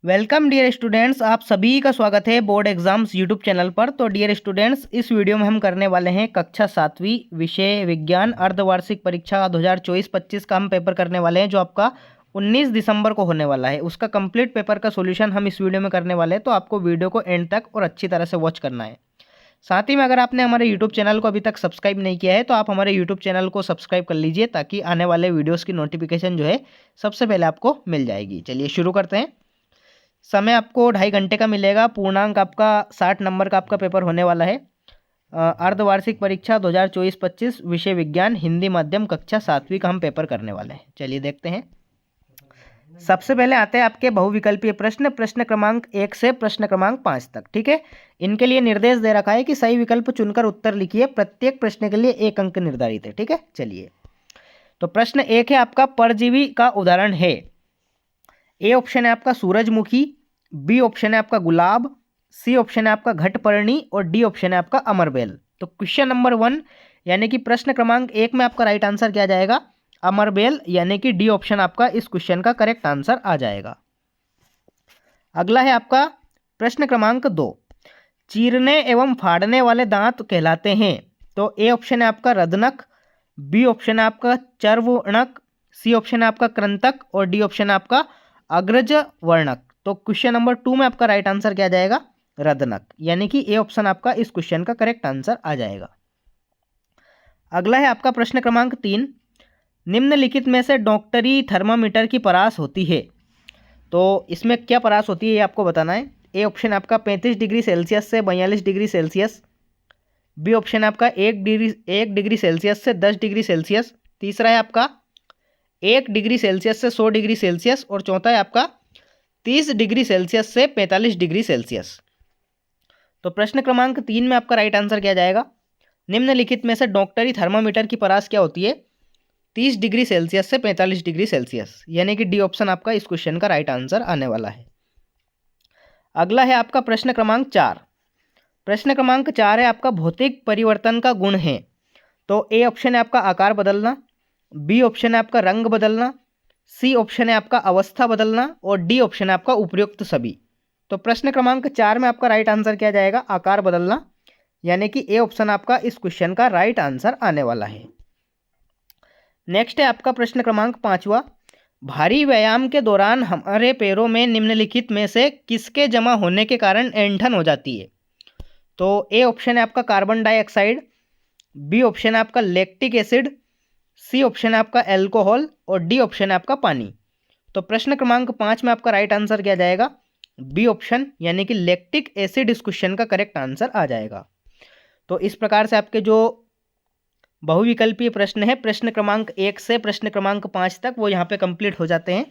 Welcome dear students, आप सभी का स्वागत है बोर्ड एग्जाम्स यूट्यूब चैनल पर। तो डियर स्टूडेंट्स, इस वीडियो में हम करने वाले हैं कक्षा 7वीं विषय विज्ञान अर्धवार्षिक परीक्षा 2024-25 का हम पेपर करने वाले हैं, जो आपका 19 दिसंबर को होने वाला है। उसका कंप्लीट पेपर का सॉल्यूशन हम इस वीडियो में करने वाले हैं, तो आपको वीडियो को एंड तक और अच्छी तरह से वॉच करना है। साथ ही में अगर आपने हमारे यूट्यूब चैनल को अभी तक सब्सक्राइब नहीं किया है तो आप हमारे यूट्यूब चैनल को सब्सक्राइब कर लीजिए, ताकि आने वाले वीडियोज़ की नोटिफिकेशन जो है सबसे पहले आपको मिल जाएगी। चलिए शुरू करते हैं। समय आपको 2.5 घंटे का मिलेगा। पूर्णांक आपका 60 नंबर का आपका पेपर होने वाला है। अर्धवार्षिक परीक्षा 2024-25 विषय विज्ञान हिंदी माध्यम कक्षा 7वीं का हम पेपर करने वाले हैं। चलिए देखते हैं। सबसे पहले आते हैं आपके बहुविकल्पीय प्रश्न, प्रश्न क्रमांक 1 से प्रश्न क्रमांक 5 तक। ठीक है, इनके लिए निर्देश दे रखा है कि सही विकल्प चुनकर उत्तर लिखिए। प्रत्येक प्रश्न के लिए 1 अंक निर्धारित है। ठीक है, चलिए। तो प्रश्न 1 है आपका, परजीवी का उदाहरण है। ए ऑप्शन है आपका सूरजमुखी, बी ऑप्शन है आपका गुलाब, सी ऑप्शन है आपका घटपर्णी और डी ऑप्शन है आपका अमरबेल। तो क्वेश्चन नंबर 1 यानी कि प्रश्न क्रमांक 1 में आपका राइट आंसर क्या जाएगा? अमरबेल, यानी कि डी ऑप्शन आपका इस क्वेश्चन का करेक्ट आंसर आ जाएगा। अगला है आपका प्रश्न क्रमांक 2, चीरने एवं फाड़ने वाले दांत कहलाते हैं। तो ए ऑप्शन है आपका रदनक, बी ऑप्शन है आपका चर्वणक, सी ऑप्शन है आपका कृंतक और डी ऑप्शन है आपका अग्रज वर्णक। तो क्वेश्चन नंबर 2 में आपका राइट आंसर क्या जाएगा? रदनक, यानी कि ए ऑप्शन आपका इस क्वेश्चन का करेक्ट आंसर आ जाएगा। अगला है आपका प्रश्न क्रमांक 3, निम्नलिखित में से डॉक्टरी थर्मामीटर की परास होती है। तो इसमें क्या परास होती है ये आपको बताना है। ए ऑप्शन है आपका 35 डिग्री सेल्सियस से 42 डिग्री सेल्सियस, बी ऑप्शन है आपका 1 डिग्री सेल्सियस से 10 डिग्री सेल्सियस, तीसरा है आपका 1 डिग्री सेल्सियस से 100 डिग्री सेल्सियस और चौथा है आपका 30 डिग्री सेल्सियस से 45 डिग्री सेल्सियस। तो प्रश्न क्रमांक 3 में आपका राइट आंसर क्या जाएगा? निम्नलिखित में से डॉक्टरी थर्मामीटर की परास क्या होती है? 30 डिग्री सेल्सियस से 45 डिग्री सेल्सियस, यानी कि डी ऑप्शन आपका इस क्वेश्चन का राइट आंसर आने वाला है। अगला है आपका प्रश्न क्रमांक 4। प्रश्न क्रमांक 4 है आपका, भौतिक परिवर्तन का गुण है। तो ए ऑप्शन है आपका आकार बदलना, बी ऑप्शन है आपका रंग बदलना, सी ऑप्शन है आपका अवस्था बदलना और डी ऑप्शन है आपका उपयुक्त सभी। तो प्रश्न क्रमांक 4 में आपका राइट आंसर क्या जाएगा? आकार बदलना, यानी कि ए ऑप्शन आपका इस क्वेश्चन का राइट आंसर आने वाला है। नेक्स्ट है आपका प्रश्न क्रमांक 5वां, भारी व्यायाम के दौरान हमारे पैरों में निम्नलिखित में से किसके जमा होने के कारण ऐंठन हो जाती है? तो ए ऑप्शन है आपका कार्बन डाइऑक्साइड, बी ऑप्शन है आपका लैक्टिक एसिड, सी ऑप्शन है आपका एल्कोहल और डी ऑप्शन है आपका पानी। तो प्रश्न क्रमांक 5 में आपका राइट आंसर क्या जाएगा? बी ऑप्शन, यानी कि लैक्टिक एसिड इस क्वेश्चन का करेक्ट आंसर आ जाएगा। तो इस प्रकार से आपके जो बहुविकल्पीय प्रश्न है प्रश्न क्रमांक 1 से प्रश्न क्रमांक 5 तक, वो यहाँ पे कंप्लीट हो जाते हैं।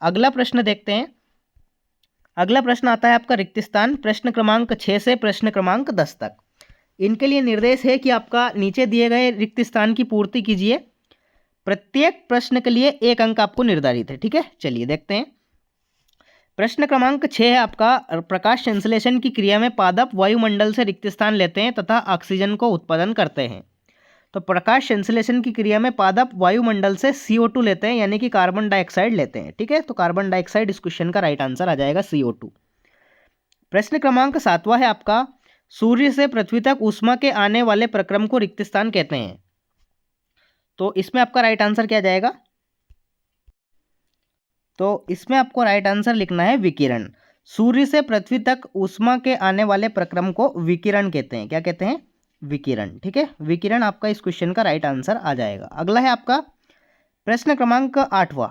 अगला प्रश्न देखते हैं। अगला प्रश्न आता है आपका रिक्त स्थान, प्रश्न क्रमांक 6 से प्रश्न क्रमांक 10 तक। इनके लिए निर्देश है कि आपका नीचे दिए गए रिक्त स्थान की पूर्ति कीजिए। प्रत्येक प्रश्न के लिए 1 अंक आपको निर्धारित है। ठीक है, चलिए देखते हैं। प्रश्न क्रमांक 6 है आपका, प्रकाश संश्लेषण की क्रिया में पादप वायुमंडल से रिक्त स्थान लेते हैं तथा ऑक्सीजन को उत्पादन करते हैं। तो प्रकाश संश्लेषण की क्रिया में पादप वायुमंडल से CO2 लेते हैं, यानी कि कार्बन डाइऑक्साइड लेते हैं। ठीक है, तो कार्बन डाइऑक्साइड इस क्वेश्चन का राइट आंसर आ जाएगा CO2। प्रश्न क्रमांक 7वां है आपका, सूर्य से पृथ्वी तक ऊष्मा के आने वाले प्रक्रम को रिक्त स्थान कहते हैं। तो इसमें आपका राइट आंसर क्या जाएगा? तो इसमें आपको राइट आंसर लिखना है विकिरण। सूर्य से पृथ्वी तक ऊष्मा के आने वाले प्रक्रम को विकिरण कहते हैं। क्या कहते हैं? विकिरण। ठीक है, विकिरण आपका इस क्वेश्चन का राइट आंसर आ जाएगा। अगला है आपका प्रश्न क्रमांक 8वां,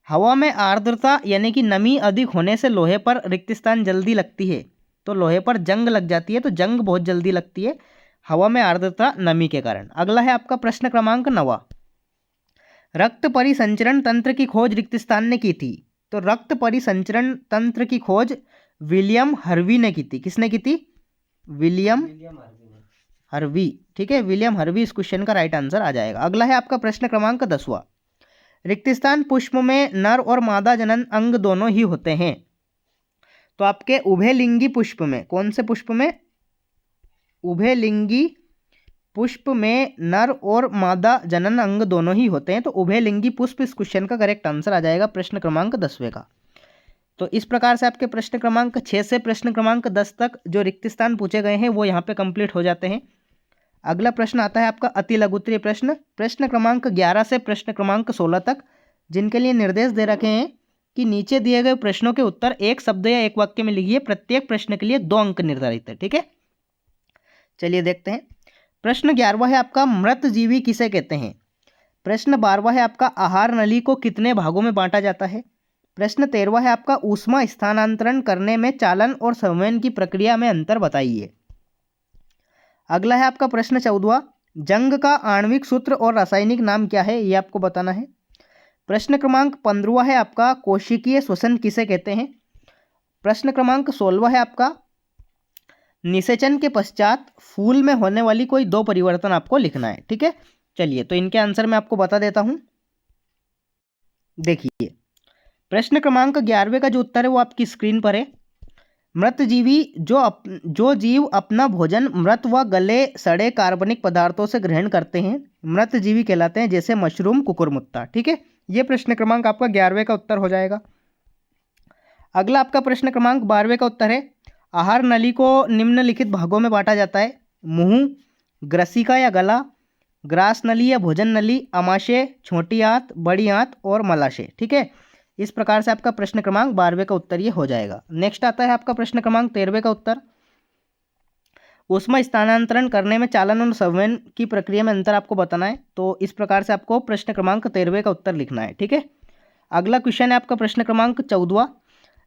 हवा में आर्द्रता यानी कि नमी अधिक होने से लोहे पर रिक्त स्थान जल्दी लगती है। तो लोहे पर जंग लग जाती है, तो जंग बहुत जल्दी लगती है हवा में आर्द्रता नमी के कारण। अगला है आपका प्रश्न क्रमांक 9वां, रक्त परिसंचरण तंत्र की खोज रिक्त स्थान ने की थी। तो रक्त परिसंचरण तंत्र की खोज विलियम हर्वी ने की थी। किसने की थी? William herby. ठीक है, विलियम हर्वी इस क्वेश्चन का राइट आंसर आ जाएगा। अगला है आपका प्रश्न क्रमांक 10वां, रिक्त स्थान पुष्प में नर और मादा जनन अंग दोनों ही होते हैं। तो आपके उभयलिंगी पुष्प में, कौन से पुष्प में? उभयलिंगी पुष्प में नर और मादा जनन अंग दोनों ही होते हैं। तो उभयलिंगी पुष्प इस क्वेश्चन का करेक्ट आंसर आ जाएगा प्रश्न क्रमांक 10वें का। तो इस प्रकार से आपके प्रश्न क्रमांक 6 से प्रश्न क्रमांक 10 तक जो रिक्त स्थान पूछे गए हैं वो यहाँ पे कंप्लीट हो जाते हैं। अगला प्रश्न आता है आपका अति लघुत्तरीय प्रश्न, प्रश्न क्रमांक 11 से प्रश्न क्रमांक 16 तक, जिनके लिए निर्देश दे रखे हैं कि नीचे दिए गए प्रश्नों के उत्तर एक शब्द या एक वाक्य में लिखिए, प्रत्येक प्रश्न के लिए 2 अंक निर्धारित है। ठीक है, चलिए देखते हैं। प्रश्न 11वां है आपका मृत जीवी किसे कहते हैं। प्रश्न 12वां है आपका आहार नली को कितने भागों में बांटा जाता है। प्रश्न 13वां है आपका ऊष्मा स्थानांतरण करने में चालन और संवहन की प्रक्रिया में अंतर बताइए। अगला है आपका प्रश्न 14वां, जंग का आणविक सूत्र और रासायनिक नाम क्या है, ये आपको बताना है। प्रश्न क्रमांक 15वां है आपका कोशिकीय श्वसन किसे कहते हैं। प्रश्न क्रमांक 16वां है आपका निषेचन के पश्चात फूल में होने वाली कोई 2 परिवर्तन आपको लिखना है। ठीक है, चलिए तो इनके आंसर मैं आपको बता देता हूं। देखिए प्रश्न क्रमांक 11वें का जो उत्तर है वो आपकी स्क्रीन पर है। मृत जीवी जो जीव अपना भोजन मृत व गले सड़े कार्बनिक पदार्थों से ग्रहण करते हैं मृत जीवी कहलाते हैं, जैसे मशरूम, कुकुरमुत्ता। ठीक है, ये प्रश्न क्रमांक आपका 11वें का उत्तर हो जाएगा। अगला आपका प्रश्न क्रमांक 12वें का उत्तर है आहार नली को निम्नलिखित भागों में बांटा जाता है, मुंह, ग्रसिका या गला, ग्रास नली या भोजन नली, अमाशय, छोटी आंत, बड़ी आंत और मलाशय। ठीक है, इस प्रकार से आपका प्रश्न क्रमांक 12वें का उत्तर ये हो जाएगा। नेक्स्ट आता है आपका प्रश्न क्रमांक 13वें का उत्तर, ऊष्मा स्थानांतरण करने में चालन और संवहन की प्रक्रिया में अंतर आपको बताना है। तो इस प्रकार से आपको प्रश्न क्रमांक 13वें का उत्तर लिखना है। ठीक है, अगला क्वेश्चन है आपका प्रश्न क्रमांक 14वां,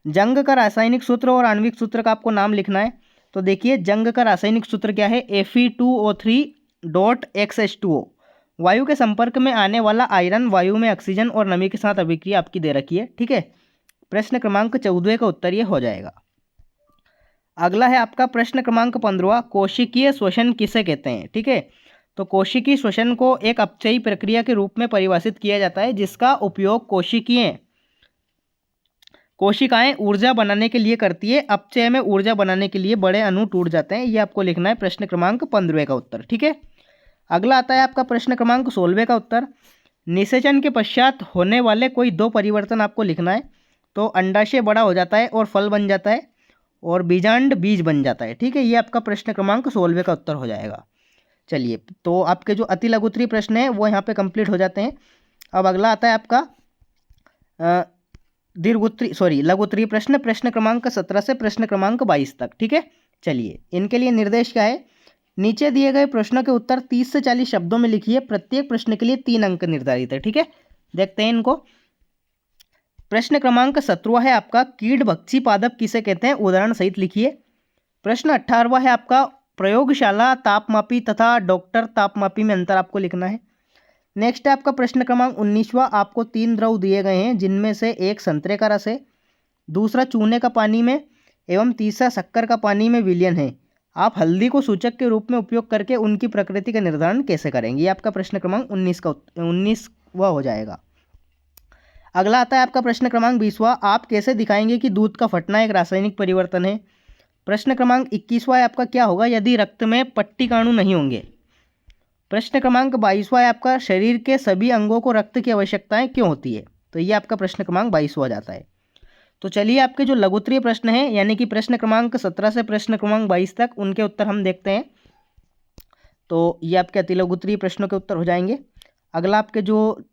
जंग का रासायनिक सूत्र और आणविक सूत्र का आपको नाम लिखना है। तो देखिए जंग का रासायनिक सूत्र क्या है, Fe2O3.XH2O। वायु के संपर्क में आने वाला आयरन वायु में ऑक्सीजन और नमी के साथ अभिक्रिया आपकी दे रखी है। ठीक है, प्रश्न क्रमांक 14वें का उत्तर ये हो जाएगा। अगला है आपका प्रश्न क्रमांक 15वां, कोशिकीय श्वसन किसे कहते हैं। ठीक है, तो कोशिकीय श्वसन को एक अपचयी प्रक्रिया के रूप में परिभाषित किया जाता है, जिसका उपयोग कोशिकाएं ऊर्जा बनाने के लिए करती है। अपचय में ऊर्जा बनाने के लिए बड़े अणु टूट जाते हैं, ये आपको लिखना है प्रश्न क्रमांक 15वें का उत्तर। ठीक है, अगला आता है आपका प्रश्न क्रमांक 16वें का उत्तर, निषेचन के पश्चात होने वाले कोई 2 परिवर्तन आपको लिखना है। तो अंडाशय बड़ा हो जाता है और फल बन जाता है, और बीजांड बीज बन जाता है। ठीक है, ये आपका प्रश्न क्रमांक 16वें का उत्तर हो जाएगा। चलिए तो आपके जो अति लघुत्तरीय प्रश्न है वो यहाँ पे कंप्लीट हो जाते हैं। अब अगला आता है आपका लघुत्तरीय प्रश्न, प्रश्न क्रमांक 17 से प्रश्न क्रमांक 22 तक। ठीक है, चलिए इनके लिए निर्देश क्या है, नीचे दिए गए प्रश्नों के उत्तर 30 से 40 शब्दों में लिखिए, प्रत्येक प्रश्न के लिए 3 अंक निर्धारित है। ठीक है, देखते हैं इनको। प्रश्न क्रमांक 17वां है आपका कीट भक्षी पादप किसे कहते हैं, उदाहरण सहित लिखिए। प्रश्न 18वां है आपका प्रयोगशाला तापमापी तथा डॉक्टर तापमापी में अंतर आपको लिखना है। नेक्स्ट है आपका प्रश्न क्रमांक 19वां, आपको 3 द्रव दिए गए हैं, जिनमें से एक संतरे का रस है, दूसरा चूने का पानी में एवं तीसरा शक्कर का पानी में विलयन है। आप हल्दी को सूचक के रूप में उपयोग करके उनकी प्रकृति का निर्धारण कैसे करेंगे, ये आपका प्रश्न क्रमांक 19वां हो जाएगा। अगला आता है आपका प्रश्न क्रमांक 20वां, आप कैसे दिखाएंगे कि दूध का फटना एक रासायनिक परिवर्तन है। प्रश्न क्रमांक 21वां है आपका क्या होगा यदि रक्त में पट्टिकाणु नहीं होंगे। प्रश्न क्रमांक 22वां है आपका शरीर के सभी अंगों को रक्त की आवश्यकताएं क्यों होती है। तो ये आपका प्रश्न क्रमांक 22वां जाता है। तो चलिए आपके जो लघुत्तरीय प्रश्न हैं यानी कि प्रश्न क्रमांक 17 से प्रश्न क्रमांक 22 तक, उनके उत्तर हम देखते हैं। तो ये आपके अति लघुत्तरीय प्रश्नों के उत्तर हो जाएंगे। अगला आपके जो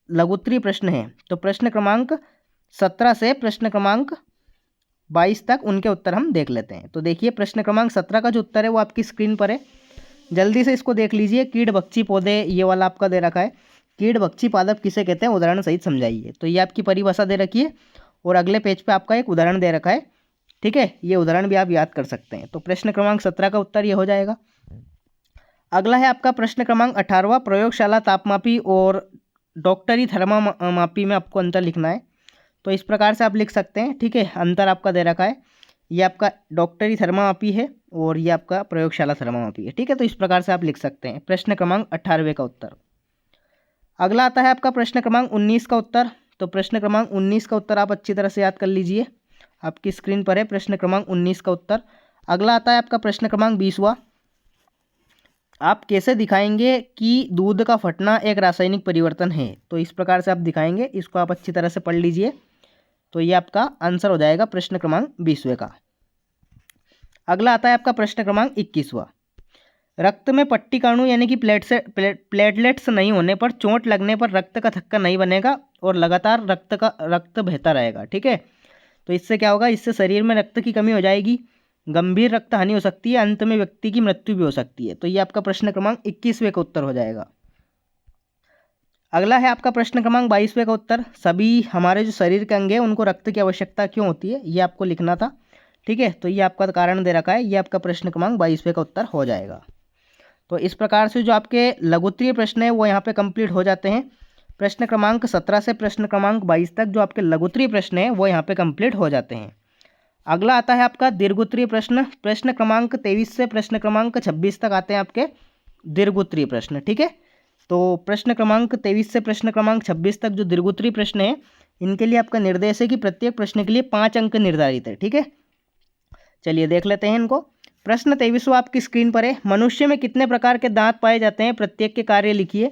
लघुत्तरीय प्रश्न हैं तो प्रश्न क्रमांक 17 से प्रश्न क्रमांक 22 तक, उनके उत्तर हम देख लेते हैं। तो देखिए प्रश्न क्रमांक 17 का जो उत्तर है वो आपकी स्क्रीन पर है, जल्दी से इसको देख लीजिए। कीट भक्षी पौधे ये वाला आपका दे रखा है, कीट भक्षी पादप किसे कहते हैं, उदाहरण सहित समझाइए। तो ये आपकी परिभाषा दे रखी है और अगले पेज पे आपका एक उदाहरण दे रखा है। ठीक है, ये उदाहरण भी आप याद कर सकते हैं। तो प्रश्न क्रमांक 17 का उत्तर ये हो जाएगा। अगला है आपका प्रश्न क्रमांक 18वां, प्रयोगशाला तापमापी और डॉक्टरी थर्मामापी में आपको अंतर लिखना है। तो इस प्रकार से आप लिख सकते हैं। ठीक है, अंतर आपका दे रखा है, ये आपका डॉक्टरी थर्मामापी है और ये आपका प्रयोगशाला थर्मामापी है। ठीक है, तो इस प्रकार से आप लिख सकते हैं प्रश्न क्रमांक 18वें का उत्तर। अगला आता है आपका प्रश्न क्रमांक 19 का उत्तर। तो प्रश्न क्रमांक 19 का उत्तर आप अच्छी तरह से याद कर लीजिए, आपकी स्क्रीन पर है प्रश्न क्रमांक 19 का उत्तर। अगला आता है आपका प्रश्न क्रमांक 20वां, आप कैसे दिखाएंगे कि दूध का फटना एक रासायनिक परिवर्तन है। तो इस प्रकार से आप दिखाएंगे, इसको आप अच्छी तरह से पढ़ लीजिए। तो ये आपका आंसर हो जाएगा प्रश्न क्रमांक 20वें का। अगला आता है आपका प्रश्न क्रमांक 21वां। रक्त में पट्टिकाणु यानी कि प्लेटलेट्स नहीं होने पर चोट लगने पर रक्त का थक्का नहीं बनेगा और लगातार रक्त बहता रहेगा। ठीक है, तो इससे क्या होगा, इससे शरीर में रक्त की कमी हो जाएगी, गंभीर रक्त हानि हो सकती है, अंत में व्यक्ति की मृत्यु भी हो सकती है। तो ये आपका प्रश्न क्रमांक 21वें का उत्तर हो जाएगा। अगला है आपका प्रश्न क्रमांक 22वें का उत्तर। सभी हमारे जो शरीर के अंग है उनको रक्त की आवश्यकता क्यों होती है, ये आपको लिखना था। ठीक है, तो ये आपका कारण दे रखा है, ये आपका प्रश्न क्रमांक 22वें का उत्तर हो जाएगा। तो इस प्रकार से जो आपके लघुत्तरीय प्रश्न है वो यहाँ पे कंप्लीट हो जाते हैं। प्रश्न क्रमांक 17 से प्रश्न क्रमांक 22 तक जो आपके लघुत्तरीय प्रश्न है वो यहाँ पे कंप्लीट हो जाते हैं। अगला आता है आपका दीर्घोत्तरीय प्रश्न। प्रश्न क्रमांक 23 से प्रश्न क्रमांक 26 तक आते हैं आपके दीर्घोत्तरीय प्रश्न। ठीक है, तो प्रश्न क्रमांक 23 से प्रश्न क्रमांक 26 तक जो दीर्घोत्तरीय प्रश्न है इनके लिए आपका निर्देश है कि प्रत्येक प्रश्न के लिए 5 अंक निर्धारित है। ठीक है, चलिए देख लेते हैं इनको। प्रश्न 23वां आपकी स्क्रीन पर है। मनुष्य में कितने प्रकार के दांत पाए जाते हैं, प्रत्येक के कार्य लिखिए।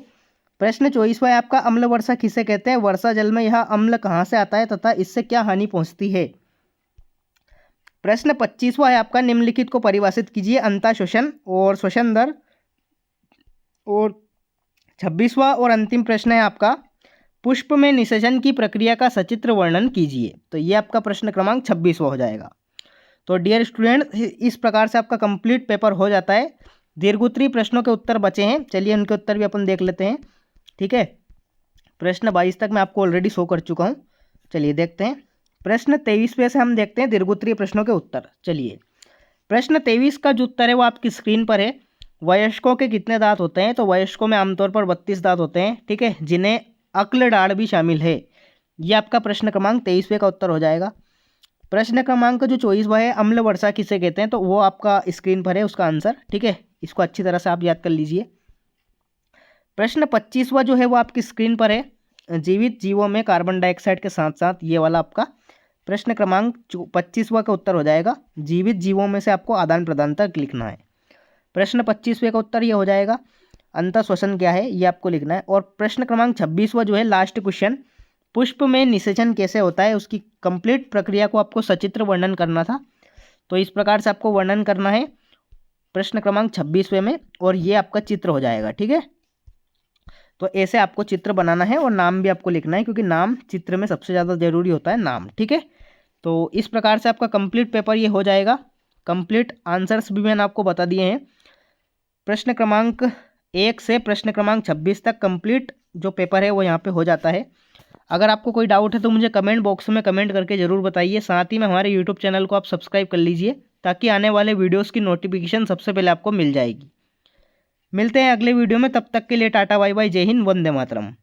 प्रश्न 24वां है आपका अम्ल वर्षा किसे कहते हैं, वर्षा जल में यह अम्ल कहाँ से आता है तथा इससे क्या हानि पहुंचती है। प्रश्न 25वां है आपका निम्नलिखित को परिभाषित कीजिए, अंतः श्वसन और श्वसन दर। और 26वां और अंतिम प्रश्न है आपका पुष्प में निषेचन की प्रक्रिया का सचित्र वर्णन कीजिए। तो ये आपका प्रश्न क्रमांक 26वां हो जाएगा। तो डियर स्टूडेंट, इस प्रकार से आपका कंप्लीट पेपर हो जाता है। दीर्घोत्तरीय प्रश्नों के उत्तर बचे हैं, चलिए उनके उत्तर भी अपन देख लेते हैं। ठीक है, प्रश्न 22 तक मैं आपको ऑलरेडी शो कर चुका हूँ, चलिए देखते हैं। प्रश्न 23वें से हम देखते हैं दीर्घोत्तरीय प्रश्नों के उत्तर। चलिए, प्रश्न 23 का जो उत्तर है वो आपकी स्क्रीन पर है। वयस्कों के कितने दांत होते हैं, तो वयस्कों में आमतौर पर 32 दांत होते हैं। ठीक है, जिन्हें अक्ल डाढ़ भी शामिल है। ये आपका प्रश्न क्रमांक 23वें का उत्तर हो जाएगा। प्रश्न क्रमांक जो 24वां है अम्ल वर्षा किसे कहते हैं, तो वो आपका स्क्रीन पर है उसका आंसर। ठीक है, इसको अच्छी तरह से आप याद कर लीजिए। प्रश्न 25वां जो है वो आपकी स्क्रीन पर है, जीवित जीवों में कार्बन डाइऑक्साइड के साथ साथ, ये वाला आपका प्रश्न क्रमांक 25वां का उत्तर हो जाएगा। जीवित जीवों में से आपको आदान प्रदान तक लिखना है। प्रश्न 25वें का उत्तर ये हो जाएगा। अंतः श्वसन क्या है ये आपको लिखना है। और प्रश्न क्रमांक 26वां जो है लास्ट क्वेश्चन, पुष्प में निषेचन कैसे होता है, उसकी कंप्लीट प्रक्रिया को आपको सचित्र वर्णन करना था। तो इस प्रकार से आपको वर्णन करना है प्रश्न क्रमांक 26वें में, और ये आपका चित्र हो जाएगा। ठीक है, तो ऐसे आपको चित्र बनाना है और नाम भी आपको लिखना है, क्योंकि नाम चित्र में सबसे ज़्यादा जरूरी होता है नाम। ठीक है, तो इस प्रकार से आपका कंप्लीट पेपर ये हो जाएगा। कंप्लीट आंसर्स भी मैंने आपको बता दिए हैं। प्रश्न क्रमांक 1 से प्रश्न क्रमांक 26 तक कंप्लीट जो पेपर है वो यहाँ पे हो जाता है। अगर आपको कोई डाउट है तो मुझे कमेंट बॉक्स में कमेंट करके ज़रूर बताइए। साथ ही में हमारे यूट्यूब चैनल को आप सब्सक्राइब कर लीजिए, ताकि आने वाले वीडियोस की नोटिफिकेशन सबसे पहले आपको मिल जाएगी। मिलते हैं अगले वीडियो में, तब तक के लिए टाटा बाय बाय, जय हिंद, वंदे मातरम।